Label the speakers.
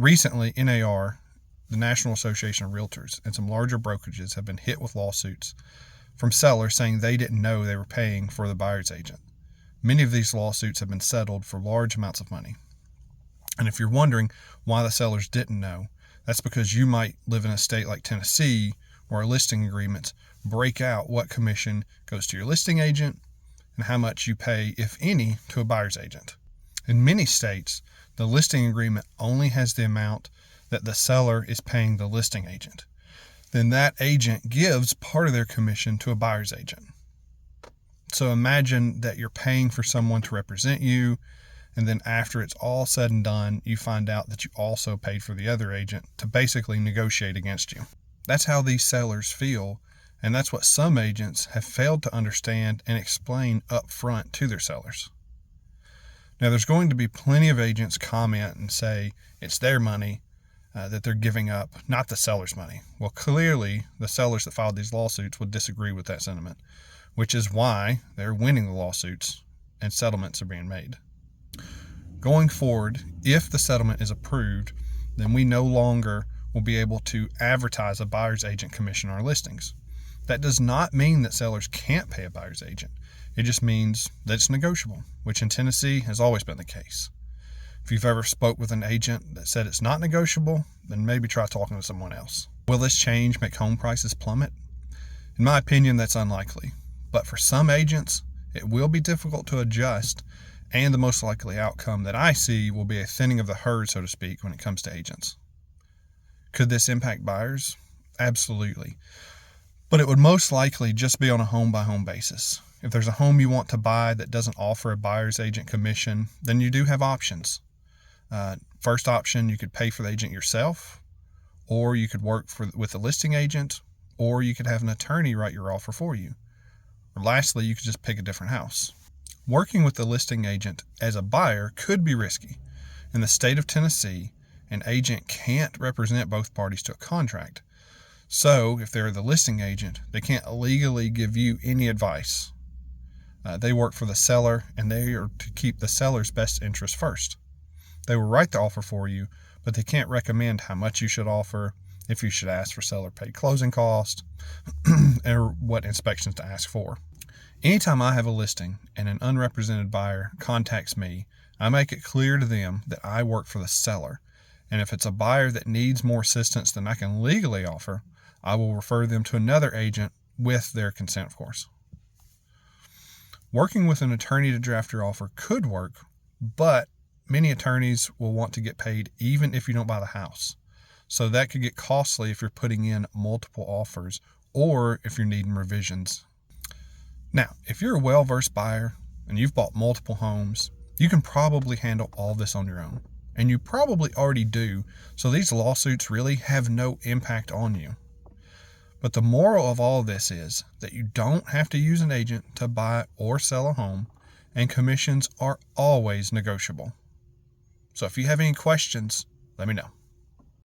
Speaker 1: Recently, NAR, the National Association of Realtors, and some larger brokerages have been hit with lawsuits from sellers saying they didn't know they were paying for the buyer's agent. Many of these lawsuits have been settled for large amounts of money. And if you're wondering why the sellers didn't know, that's because you might live in a state like Tennessee where listing agreements break out what commission goes to your listing agent and how much you pay, if any, to a buyer's agent. In many states, the listing agreement only has the amount that the seller is paying the listing agent. Then that agent gives part of their commission to a buyer's agent. So imagine that you're paying for someone to represent you, and then after it's all said and done, you find out that you also paid for the other agent to basically negotiate against you. That's how these sellers feel, and that's what some agents have failed to understand and explain up front to their sellers. Now, there's going to be plenty of agents comment and say it's their money that they're giving up, not the seller's money. Well, clearly, the sellers that filed these lawsuits would disagree with that sentiment, which is why they're winning the lawsuits and settlements are being made. Going forward, if the settlement is approved, then we no longer will be able to advertise a buyer's agent commission on our listings. That does not mean that sellers can't pay a buyer's agent. It just means that it's negotiable, which in Tennessee has always been the case. If you've ever spoke with an agent that said it's not negotiable, then maybe try talking to someone else. Will this change make home prices plummet? In my opinion, that's unlikely. But for some agents, it will be difficult to adjust, and the most likely outcome that I see will be a thinning of the herd, so to speak, when it comes to agents. Could this impact buyers? Absolutely. But it would most likely just be on a home-by-home basis. If there's a home you want to buy that doesn't offer a buyer's agent commission, then you do have options. First option, you could pay for the agent yourself, or you could work with the listing agent, or you could have an attorney write your offer for you. Or lastly, you could just pick a different house. Working with the listing agent as a buyer could be risky. In the state of Tennessee, an agent can't represent both parties to a contract. So if they're the listing agent, they can't legally give you any advice. They work for the seller, and they are to keep the seller's best interest first. They will write the offer for you, but they can't recommend how much you should offer, if you should ask for seller-paid closing costs, or what inspections to ask for. Anytime I have a listing and an unrepresented buyer contacts me, I make it clear to them that I work for the seller, and if it's a buyer that needs more assistance than I can legally offer, I will refer them to another agent with their consent, of course. Working with an attorney to draft your offer could work, but many attorneys will want to get paid even if you don't buy the house. So that could get costly if you're putting in multiple offers or if you're needing revisions. Now, if you're a well-versed buyer and you've bought multiple homes, you can probably handle all this on your own. And you probably already do, so these lawsuits really have no impact on you. But the moral of all of this is that you don't have to use an agent to buy or sell a home, and commissions are always negotiable. So if you have any questions, let me know.